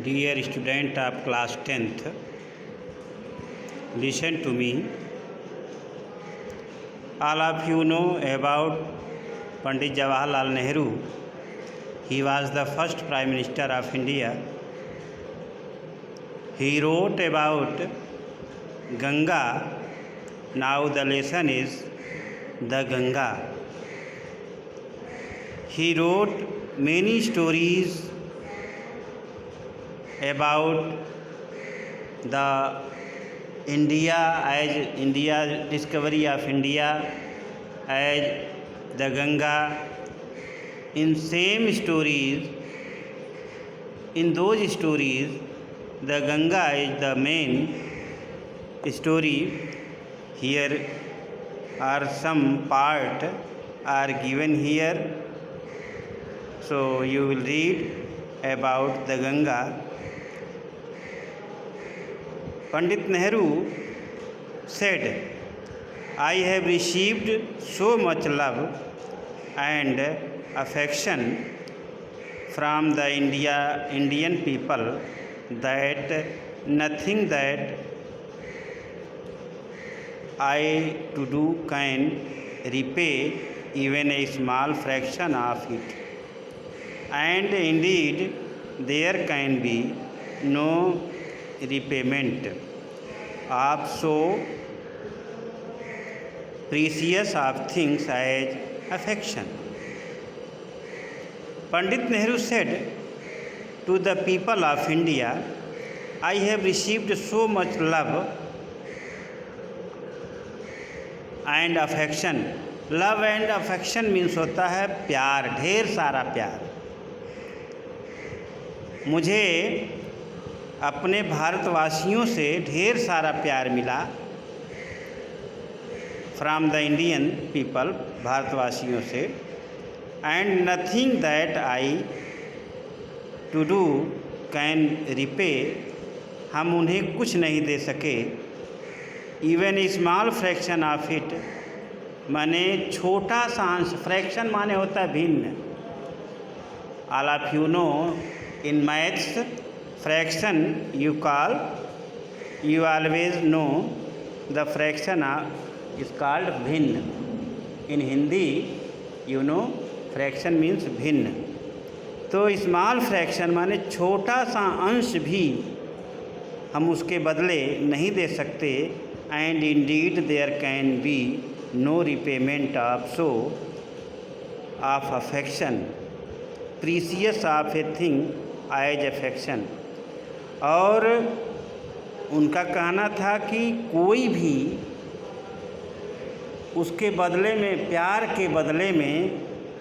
Dear student of class 10th, listen to me. All of you know about Pandit Jawaharlal Nehru. He was the first Prime Minister of India. He wrote about Ganga. Now the lesson is the Ganga. He wrote many stories about the India discovery of India as the Ganga. In those stories, the Ganga is the main story. Here are some part are given here. So you will read about the Ganga. Pandit Nehru said, I have received so much love and affection from the Indian people that nothing that I to do can repay even a small fraction of it. And indeed, there can be no repayment of so precious of things as affection. Pandit Nehru said to the people of India, I have received so much love and affection. Love and affection means होता है प्यार, ढेर सारा प्यार. मुझे अपने भारतवासियों से ढेर सारा प्यार मिला. फ्रॉम द इंडियन पीपल, भारतवासियों से. And nothing that I to do can repay, हम उन्हें कुछ नहीं दे सके. Even small fraction of it, माने छोटा सा अंश. फ्रैक्शन माने होता है भिन्न. All of you know in maths fraction you always know the fraction is called भिन्न. in Hindi you know fraction means भिन्न. तो स्मॉल फ्रैक्शन माने छोटा सा अंश भी हम उसके बदले नहीं दे सकते. And indeed there can be no repayment of so of affection precious of a thing as affection. और उनका कहना था कि कोई भी उसके बदले में, प्यार के बदले में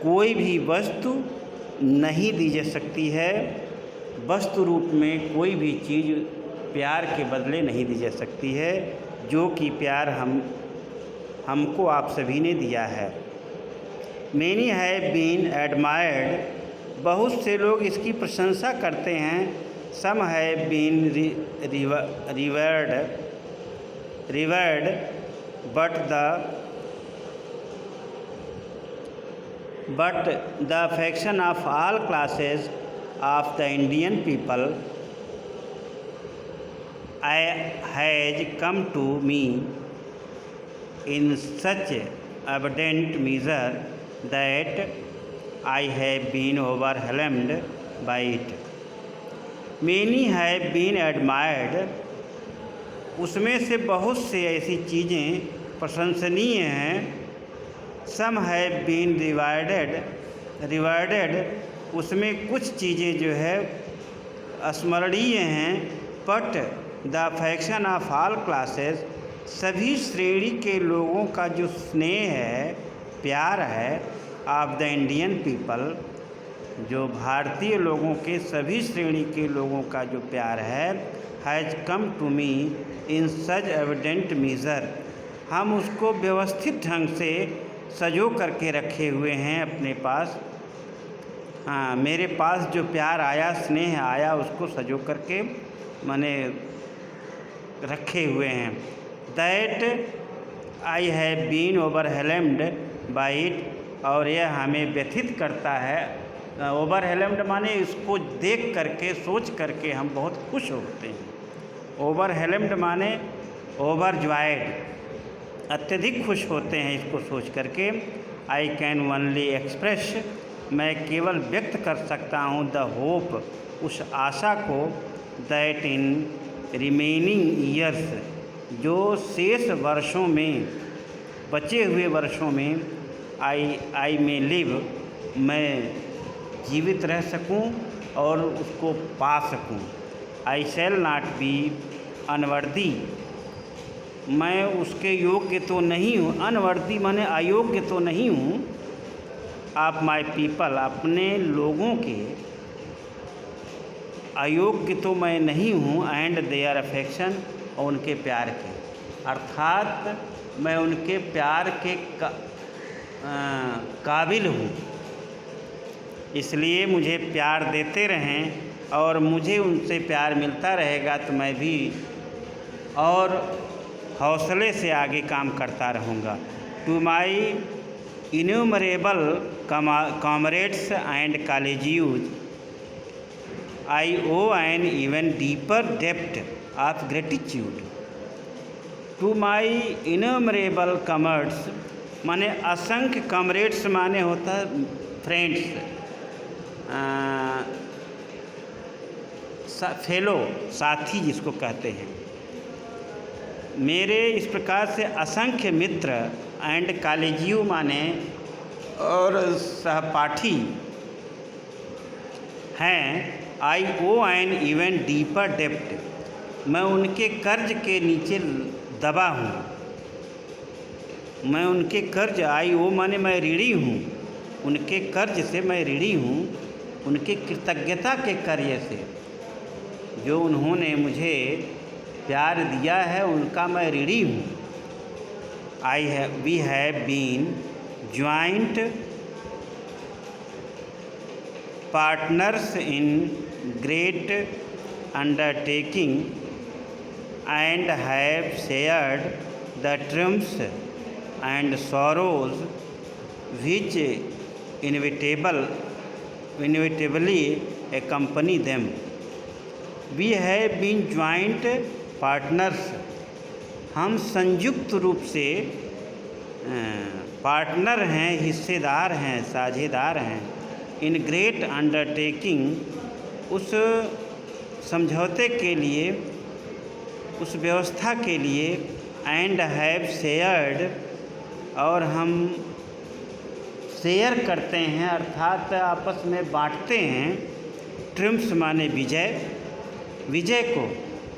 कोई भी वस्तु नहीं दी जा सकती है. वस्तु रूप में कोई भी चीज़ प्यार के बदले नहीं दी जा सकती है, जो कि प्यार हमको आप सभी ने दिया है. मैनी हैव बीन एडमायर्ड, बहुत से लोग इसकी प्रशंसा करते हैं. Some have been revered, but the affection of all classes of the Indian people has come to me in such abundant measure that I have been overwhelmed by it. Many have been admired, उसमें से बहुत से ऐसी चीज़ें प्रशंसनीय हैं. Some have been rewarded, उसमें कुछ चीज़ें जो है स्मरणीय हैं. But the affection of all classes, सभी श्रेणी के लोगों का जो स्नेह है, प्यार है, of the Indian people, जो भारतीय लोगों के, सभी श्रेणी के लोगों का जो प्यार है, has come to me in such evident measure, हम उसको व्यवस्थित ढंग से सजो करके रखे हुए हैं अपने पास. हाँ, मेरे पास जो प्यार आया, स्नेह आया, उसको सजो करके मैंने रखे हुए हैं. That I have been overwhelmed by it, और यह हमें व्यथित करता है ओवरवेलम्ड माने इसको देख करके, सोच करके हम बहुत खुश होते हैं। ओवरवेलम्ड माने ओवरजॉयड, अत्यधिक खुश होते हैं इसको सोच करके। आई कैन ओनली एक्सप्रेस, मैं केवल व्यक्त कर सकता हूँ द होप, उस आशा को, दैट इन रिमेनिंग ईयर्स, जो शेष वर्षों में, बचे हुए वर्षों में, आई में लिव, मैं जीवित रह सकूं और उसको पा सकूं। आई शैल नॉट बी अनवर्दी, मैं उसके योग्य तो नहीं हूँ, अनवर्दी माने अयोग्य तो नहीं हूँ, ऑफ माई पीपल, अपने लोगों के अयोग्य तो मैं नहीं हूँ, एंड देयर अफेक्शन, और उनके प्यार के, अर्थात मैं उनके प्यार के काबिल हूँ, इसलिए मुझे प्यार देते रहें और मुझे उनसे प्यार मिलता रहेगा तो मैं भी और हौसले से आगे काम करता रहूँगा। To my innumerable comrades and colleagues I owe an even deeper depth of gratitude. To my innumerable comrades माने असंख्य, कॉमरेड्स माने होता है फ्रेंड्स, फेलो, साथी जिसको कहते हैं। मेरे इस प्रकार से असंख्य मित्र, एंड कॉलेजियो माने और सहपाठी हैं। आई ओ एन इवन डीपर डेप्ट, मैं उनके कर्ज के नीचे दबा हूँ, मैं उनके कर्ज, आई ओ माने मैं ऋणी हूँ, उनके कर्ज से मैं ऋणी हूँ, उनके कृतज्ञता के कार्य से, जो उन्होंने मुझे प्यार दिया है उनका मैं ऋणी हूँ। We have been joint partners in great undertaking and have shared the triumphs and sorrows which inevitably accompany them. We have been joint partners, हम संयुक्त रूप से पार्टनर हैं, हिस्सेदार हैं, साझेदार हैं। इन ग्रेट अंडरटेकिंग, उस समझौते के लिए, उस व्यवस्था के लिए, एंड हैव शेयर्ड, और हम शेयर करते हैं अर्थात आपस में बांटते हैं। ट्रिम्स माने विजय, विजय को,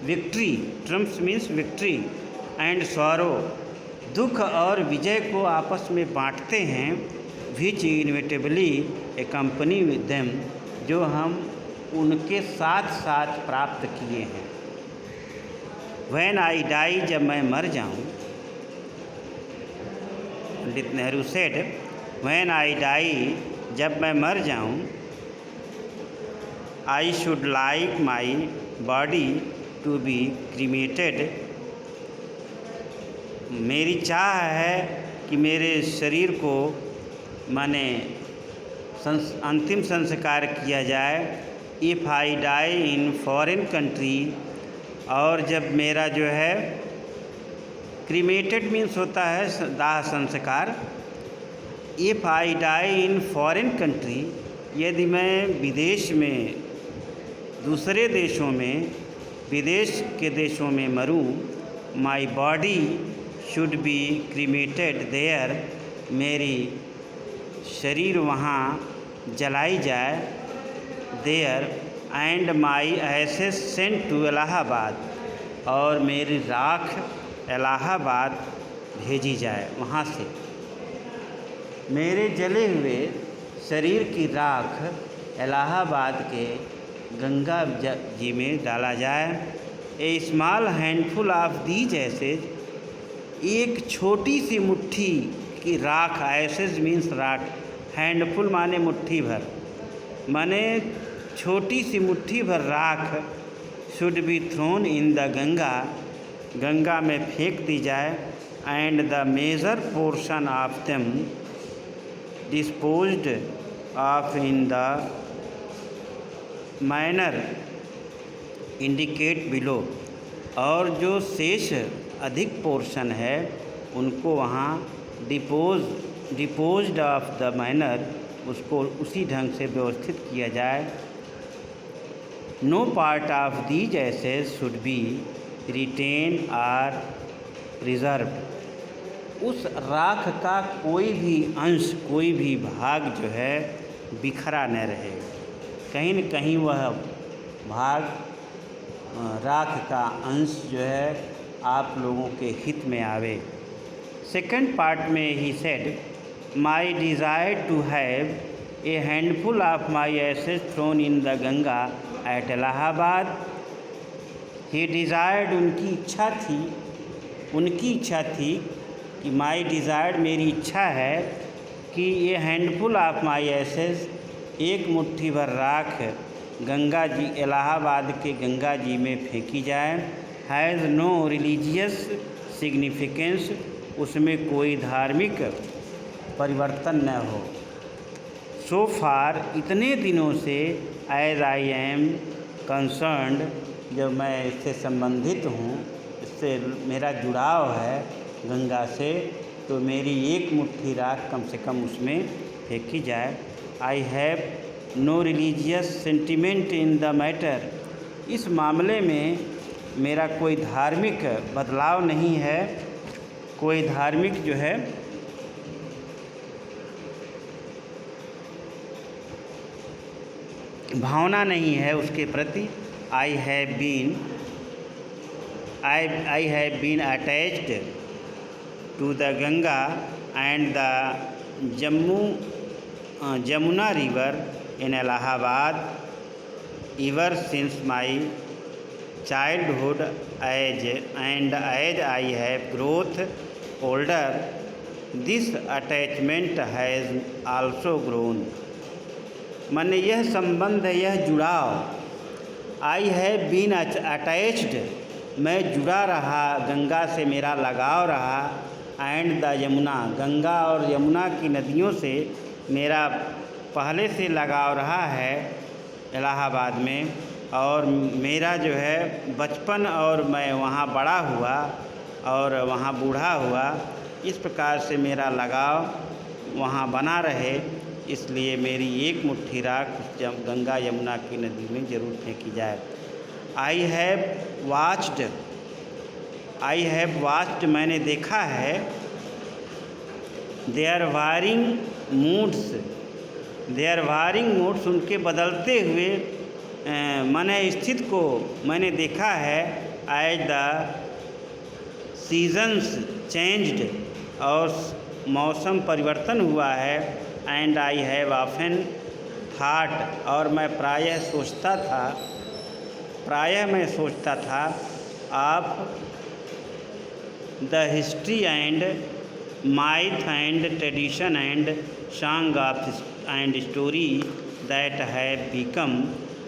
victory, TRIMS means victory, and sorrow, दुख और विजय को आपस में बांटते हैं। विच इनविटेबली ए कंपनी विद देम, जो हम उनके साथ साथ प्राप्त किए हैं। व्हेन आई डाई, जब मैं मर जाऊं, Pandit Nehru said, when I die, जब मैं मर जाऊं, I should like my body to be cremated, मेरी चाह है कि मेरे शरीर को माने अंतिम संस्कार किया जाए। If I die in foreign country, और जब मेरा जो है क्रीमेटेड मीन्स होता है दाह संस्कार। If I die in foreign country, यदि मैं विदेश में, दूसरे देशों में, विदेश के देशों में मरूं, my body should be cremated there, मेरी शरीर वहाँ जलाई जाए। There and my ashes sent to Allahabad, और मेरी राख इलाहाबाद भेजी जाए। वहाँ से मेरे जले हुए शरीर की राख इलाहाबाद के गंगा जी में डाला जाए। A small handful of these ashes, एक छोटी सी मुट्ठी की राख, एसेज मीन्स राख, हैंडफुल माने मुट्ठी भर, माने छोटी सी मुट्ठी भर राख, should be thrown in the Ganga, Ganga में फेंक दी जाए। And the major portion of them disposed of in the manner indicate below, और जो शेष अधिक पोर्शन है उनको वहाँ डिपोज्ड ऑफ द मैनर, उसको उसी ढंग से व्यवस्थित किया जाए। नो पार्ट ऑफ दीज एसेट्स should be retained or preserved, उस राख का कोई भी अंश, कोई भी भाग जो है बिखरा न रहे, कहीं न कहीं वह भाग राख का अंश जो है आप लोगों के हित में आवे। सेकंड पार्ट में he said, my desire to have a handful of my एसेट्स thrown in the Ganga at Allahabad. He desired, उनकी इच्छा थी कि माई डिज़ायर्ड, मेरी इच्छा है कि ये हैंडफुल ऑफ माई एसेट्स, एक मुट्ठी भर राख गंगा जी, इलाहाबाद के गंगा जी में फेंकी जाए। हैज़ नो रिलीजियस सिग्निफिकेंस, उसमें कोई धार्मिक परिवर्तन न हो। सो फार, इतने दिनों से, एज आई एम कंसर्न्ड, जब मैं इससे संबंधित हूँ, इससे मेरा जुड़ाव है गंगा से, तो मेरी एक मुट्ठी राख कम से कम उसमें फेंकी जाए। I have no religious sentiment in the matter, इस मामले में मेरा कोई धार्मिक बदलाव नहीं है, कोई धार्मिक जो है भावना नहीं है उसके प्रति। I have been attached to the Ganga and the Jamuna river in Allahabad ever since my childhood age, and as I have growth older, this attachment has also grown। माने यह संबंध, यह जुड़ाव, आई हैव बीन अटैच्ड, मैं जुड़ा रहा, गंगा से मेरा लगाव रहा, एंड द यमुना, गंगा और यमुना की नदियों से मेरा पहले से लगाव रहा है इलाहाबाद में, और मेरा जो है बचपन और मैं वहाँ बड़ा हुआ और वहाँ बूढ़ा हुआ, इस प्रकार से मेरा लगाव वहाँ बना रहे, इसलिए मेरी एक मुट्ठी राख गंगा यमुना की नदी में ज़रूर फेंकी जाए। आई हैव वाच्ड, मैंने देखा है, देयर वारिंग मूड्स, उनके बदलते हुए मन स्थित को मैंने देखा है। एज द सीजन्स चेंज्ड, और मौसम परिवर्तन हुआ है। And I have often thought, और मैं प्रायः मैं सोचता था of the history and myth and tradition and song of and story that have become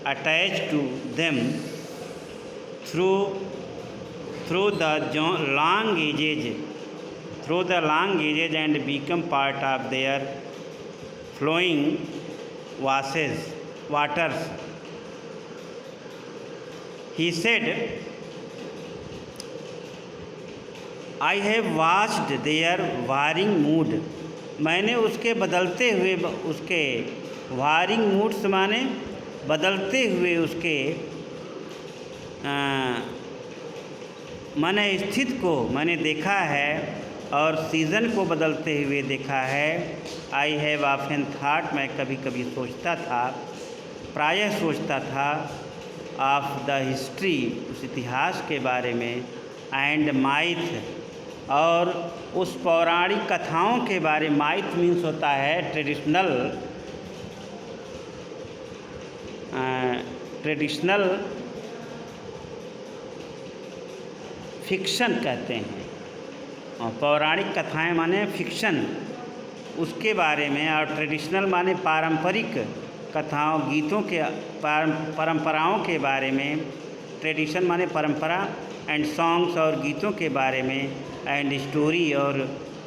attached to them through the long ages and become part of their flowing waters। He said, I have watched their varying mood, मैंने उसके बदलते हुए, उसके Warring moods माने बदलते हुए उसके मन स्थित को मैंने देखा है, और सीज़न को बदलते हुए देखा है। आई हैव ऑफन थाट, मैं कभी कभी सोचता था, प्रायः सोचता था, ऑफ द हिस्ट्री, उस इतिहास के बारे में, एंड माइथ, और उस पौराणिक कथाओं के बारे। माइथ मीन्स होता है ट्रेडिशनल फिक्शन कहते हैं, और पौराणिक कथाएं माने फिक्शन, उसके बारे में, और ट्रेडिशनल माने पारंपरिक कथाओं, गीतों के परंपराओं के बारे में। ट्रेडिशन माने परंपरा, एंड सॉन्ग्स, और गीतों के बारे में, एंड स्टोरी, और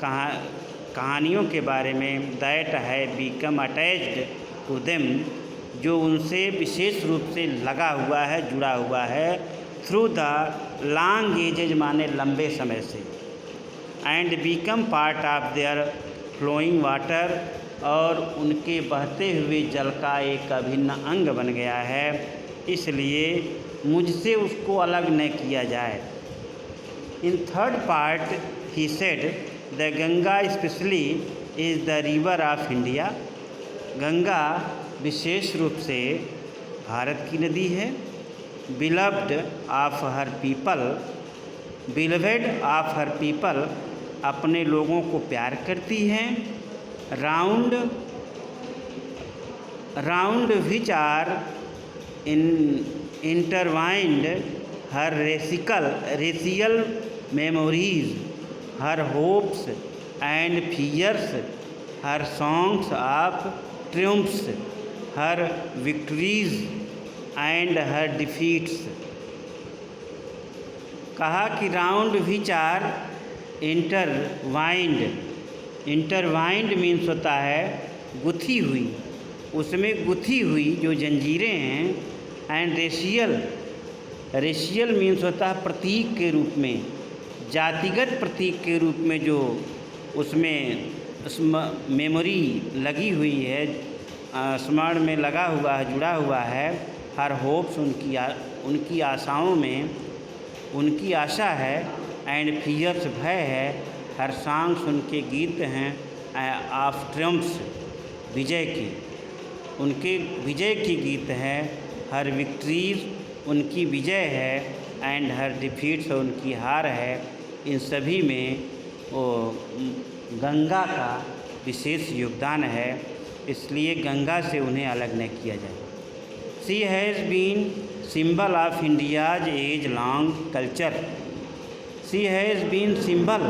कहानियों के बारे में। दैट है बिकम अटैच्ड, टू देम, जो उनसे विशेष रूप से लगा हुआ है, जुड़ा हुआ है, थ्रू द लॉन्ग एजेज माने लंबे समय से, and become part of their flowing water, और उनके बहते हुए जल का एक अभिन्न अंग बन गया है, इसलिए मुझसे उसको अलग न किया जाए। In third part he said the Ganga specially is the river of India. Ganga विशेष रूप से भारत की नदी है। Beloved of her people, beloved of her people, अपने लोगों को प्यार करती हैं। Round which are intertwined her racial memories, her hopes and fears, her songs of triumphs, her victories and her defeats. कहा कि round which are intertwined means होता है गुथी हुई, उसमें गुथी हुई जो जंजीरें हैं। एंड रेशियल मीन्स होता है प्रतीक के रूप में, जातिगत प्रतीक के रूप में जो उसमें मेमोरी लगी हुई है, स्मरण में लगा हुआ है, जुड़ा हुआ है। हर होप्स, उनकी आशाओं में उनकी आशा है। एंड फियर्स, भय है। हर सॉन्ग्स, उनके गीत हैं। ऑफ ट्रिumphs, विजय की, उनके विजय की गीत हैं। हर विक्ट्रीज, उनकी विजय है। एंड हर डिफीट्स, उनकी हार है। इन सभी में वो गंगा का विशेष योगदान है, इसलिए गंगा से उन्हें अलग न किया जाए। She has been symbol of India's age long culture. She has been symbol,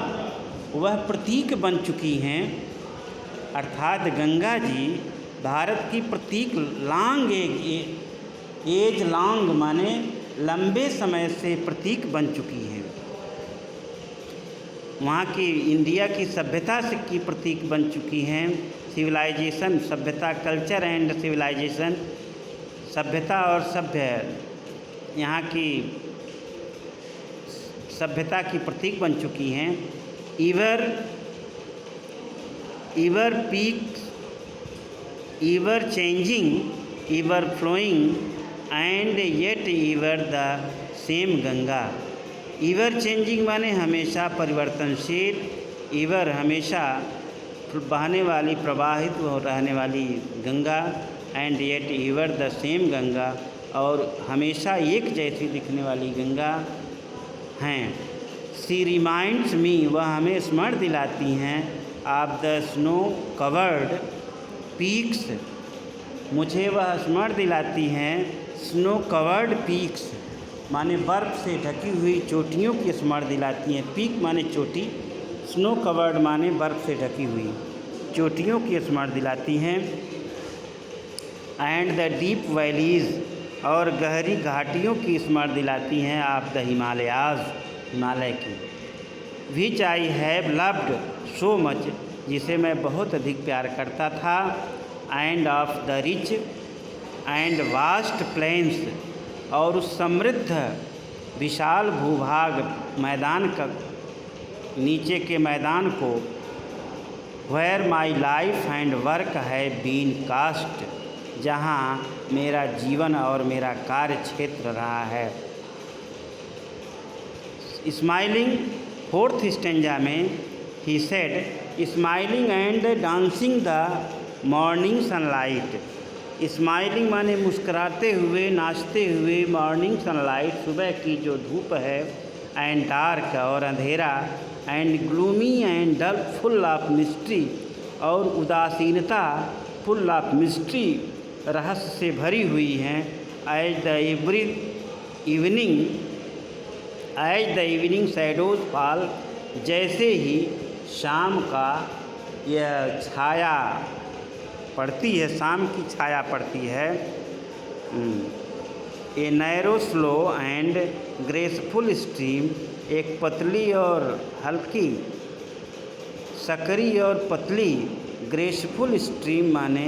वह प्रतीक बन चुकी हैं, अर्थात गंगा जी भारत की प्रतीक लॉन्ग एज लॉन्ग माने लंबे समय से प्रतीक बन चुकी हैं। वहाँ की इंडिया की सभ्यता से की प्रतीक बन चुकी हैं। सिविलाइजेशन, सभ्यता, कल्चर एंड सिविलाइजेशन, सभ्यता और सभ्य, यहाँ की सभ्यता की प्रतीक बन चुकी हैं। Ever peaks, ever changing, ever flowing and yet ever the same Ganga. Ever changing माने हमेशा परिवर्तनशील, ईवर हमेशा बहने वाली, प्रवाहित रहने वाली Ganga. And yet ever the same Ganga, और हमेशा एक जैसी दिखने वाली गंगा हैं। सी रिमाइंड्स मी, वह हमें स्मरण दिलाती हैं। Of the snow covered peaks, मुझे वह स्मरण दिलाती हैं स्नो कवर्ड पीक्स माने बर्फ़ से ढकी हुई चोटियों की स्मरण दिलाती हैं। पीक माने चोटी, स्नो कवर्ड माने बर्फ़ से ढकी हुई चोटियों की स्मरण दिलाती हैं। एंड द डीप वैलीज़, और गहरी घाटियों की स्मरण दिलाती हैं। ऑफ द हिमालयाज़, हिमालय की। Which I have loved so much, जिसे मैं बहुत अधिक प्यार करता था। And of the rich and vast plains, और उस समृद्ध विशाल भूभाग मैदान का, नीचे के मैदान को, where my life and work है बीन कास्ट, जहाँ मेरा जीवन और मेरा कार्य क्षेत्र रहा है। स्माइलिंग, फोर्थ स्टेंजा में he said smiling and dancing the morning sunlight. Smiling माने मुस्कुराते हुए, नाचते हुए, मॉर्निंग सनलाइट, सुबह की जो धूप है। एंड डार्क, और अंधेरा। And gloomy and dull, full of mystery, और उदासीनता, फुल ऑफ मिस्ट्री, रहस्य से भरी हुई हैं। As the evening shadows fall, जैसे ही शाम का यह छाया पड़ती है, शाम की छाया पड़ती है। A narrow slow and graceful stream, एक पतली और हल्की, सकरी और पतली, ग्रेसफुल स्ट्रीम माने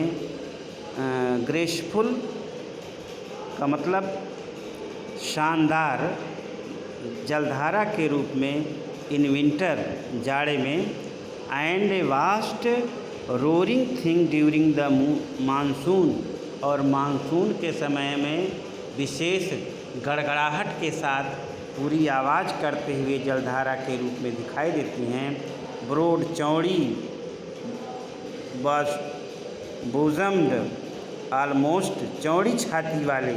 ग्रेसफुल का मतलब शानदार जलधारा के रूप में इन विंटर जाड़े में, and a vast roaring thing during the monsoon, और मानसून के समय में विशेष गड़गड़ाहट के साथ पूरी आवाज़ करते हुए जलधारा के रूप में दिखाई देती हैं। ब्रोड चौड़ी, बस बोजम्ड आलमोस्ट चौड़ी छाती वाले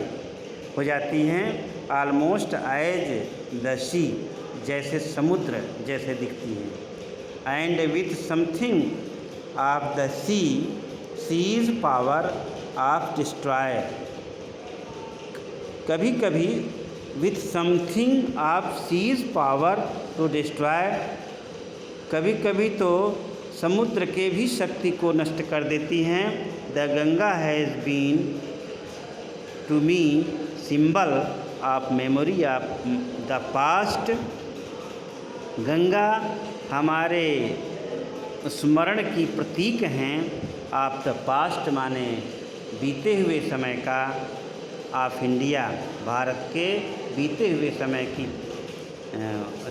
हो जाती हैं। आलमोस्ट एज द सी, जैसे समुद्र जैसे दिखती हैं। And with something of the sea's power of destroy, कभी कभी with something of sea's power to destroy, कभी कभी तो समुद्र के भी शक्ति को नष्ट कर देती हैं। The Ganga has been to me symbol of memory of the past, Ganga हमारे स्मरण की प्रतीक हैं। ऑफ द पास्ट माने बीते हुए समय का, ऑफ इंडिया भारत के बीते हुए समय की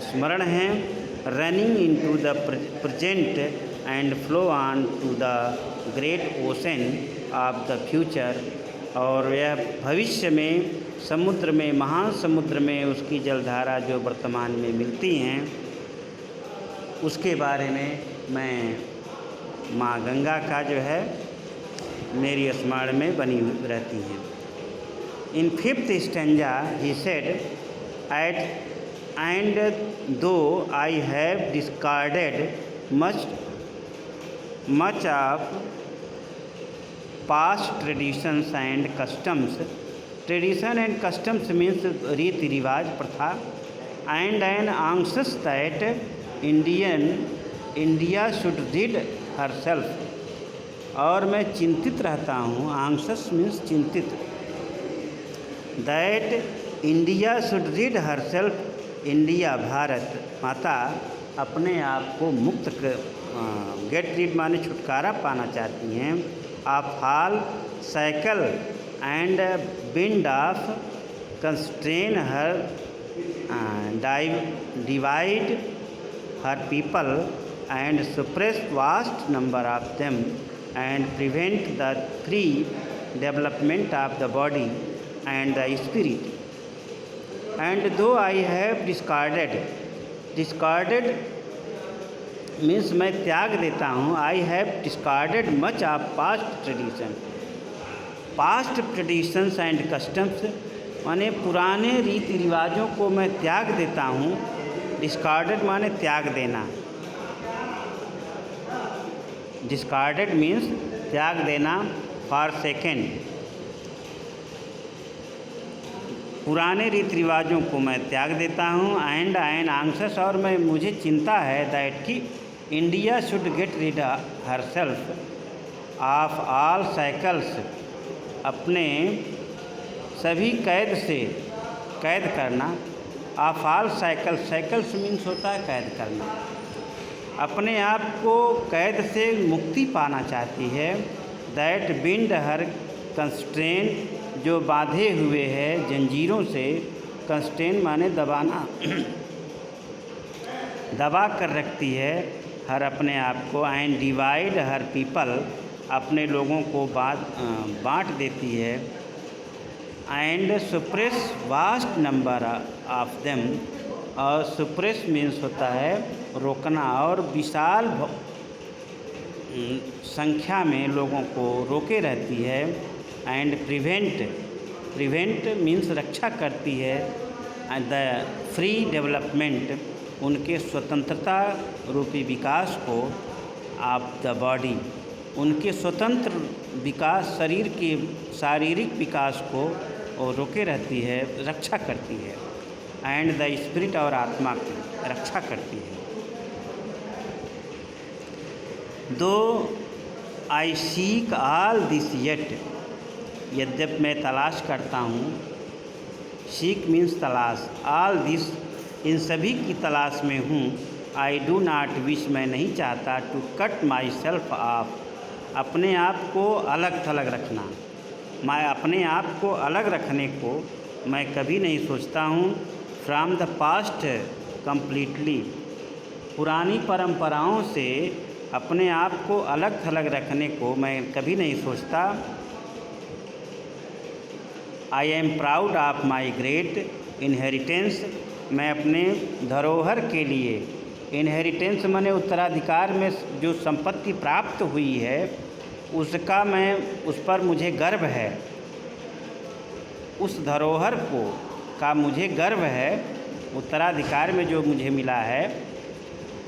स्मरण हैं। Running into the present and flow on to the great ocean of the future, और यह भविष्य में समुद्र में, महान समुद्र में उसकी जलधारा जो वर्तमान में मिलती हैं, उसके बारे में मैं माँ गंगा का जो है मेरी स्मरण में बनी हुई रहती हैं। In fifth stanza he said, and though I have discarded much of past traditions and customs, tradition and customs means रीति रिवाज प्रथा, and an anxious that India should rid herself, और मैं चिंतित रहता हूँ, anxious means चिंतित, that India should read her self, India Bharat माता अपने आप को मुक्त गेट रीड माने छुटकारा पाना चाहती हैं। Of all shackle and bind of constrain her divide her people and suppress vast number of them and prevent the free development of the body and the spirit. And though I have discarded means मैं त्याग देता हूँ, I have discarded much of past traditions and customs, माने पुराने रीति रिवाजों को मैं त्याग देता हूँ। discarded माने त्याग देना, discarded means त्याग देना, forsaken पुराने रीति रिवाजों को मैं त्याग देता हूँ। एंड एन आंसस, और मैं मुझे चिंता है दैट कि India should get rid herself of all shackles, अपने सभी कैद से कैद करना। Of all shackles, shackles means होता है कैद करना, अपने आप को कैद से मुक्ति पाना चाहती है। दैट बिंड हर कंस्ट्रेन, जो बांधे हुए है जंजीरों से, कंस्ट्रेन माने दबाना, दबा कर रखती है हर अपने आप को। एंड डिवाइड हर पीपल, अपने लोगों को बांट देती है। And suppress vast number of them, और सुप्रेस मीन्स होता है रोकना, और विशाल संख्या में लोगों को रोके रहती है। एंड प्रिवेंट मीन्स रक्षा करती है। द फ्री डेवलपमेंट, उनके स्वतंत्रता रूपी विकास को। ऑफ द बॉडी, उनके स्वतंत्र विकास, शरीर के शारीरिक विकास को और रोके रहती है, रक्षा करती है। एंड द स्पिरिट, और आत्मा की रक्षा करती है। Though I seek all this yet, यद्यप मैं तलाश करता हूँ, सीक मीन्स तलाश, ऑल दिस इन सभी की तलाश में हूँ। आई डू नॉट विश, मैं नहीं चाहता, to cut myself off, अपने आप को अलग थलग रखना। मैं अपने आप को अलग रखने को मैं कभी नहीं सोचता हूँ। फ्रॉम द पास्ट कम्प्लीटली, पुरानी परंपराओं से अपने आप को अलग थलग रखने को मैं कभी नहीं सोचता। I am proud of my great inheritance, मैं अपने धरोहर के लिए, इनहेरिटेंस माने उत्तराधिकार में जो संपत्ति प्राप्त हुई है उसका उस पर मुझे गर्व है। उस धरोहर का मुझे गर्व है, उत्तराधिकार में जो मुझे मिला है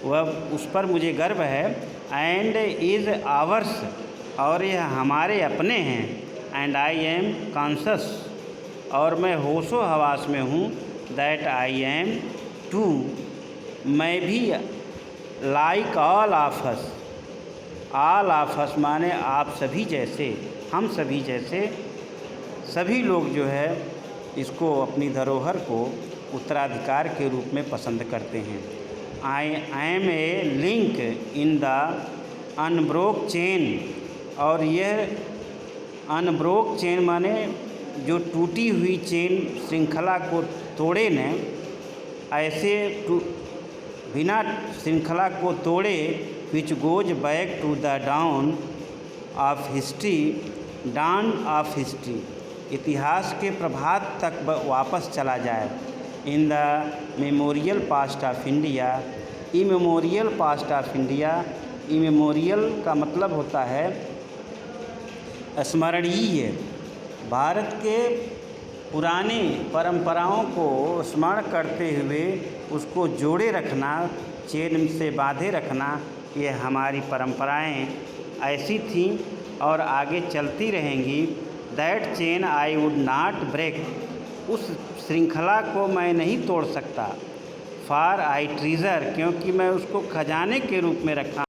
वह उस पर मुझे गर्व है। एंड इज़ आवर्स, और यह हमारे अपने हैं। एंड आई एम कॉन्शस, और मैं होशो हवास में हूँ। दैट आई एम टू, मैं भी like all of us, all of us माने आप सभी जैसे, हम सभी जैसे सभी लोग जो है इसको अपनी धरोहर को उत्तराधिकार के रूप में पसंद करते हैं। I am a link in the unbroke chain, और यह अनब्रोक चेन माने जो टूटी हुई चेन श्रृंखला को तोड़े न, ऐसे बिना श्रृंखला को तोड़े, which goes back to the dawn of history, dawn of history, इतिहास के प्रभात तक वापस चला जाए। In the memorial past of India, immemorial past of India, immemorial का मतलब होता है स्मरणीय, भारत के पुराने परंपराओं को स्मरण करते हुए उसको जोड़े रखना, चेन से बांधे रखना, ये हमारी परंपराएं ऐसी थीं और आगे चलती रहेंगी। That chain I would not break, उस श्रृंखला को मैं नहीं तोड़ सकता। फॉर आई ट्रीज़र, क्योंकि मैं उसको खजाने के रूप में रखा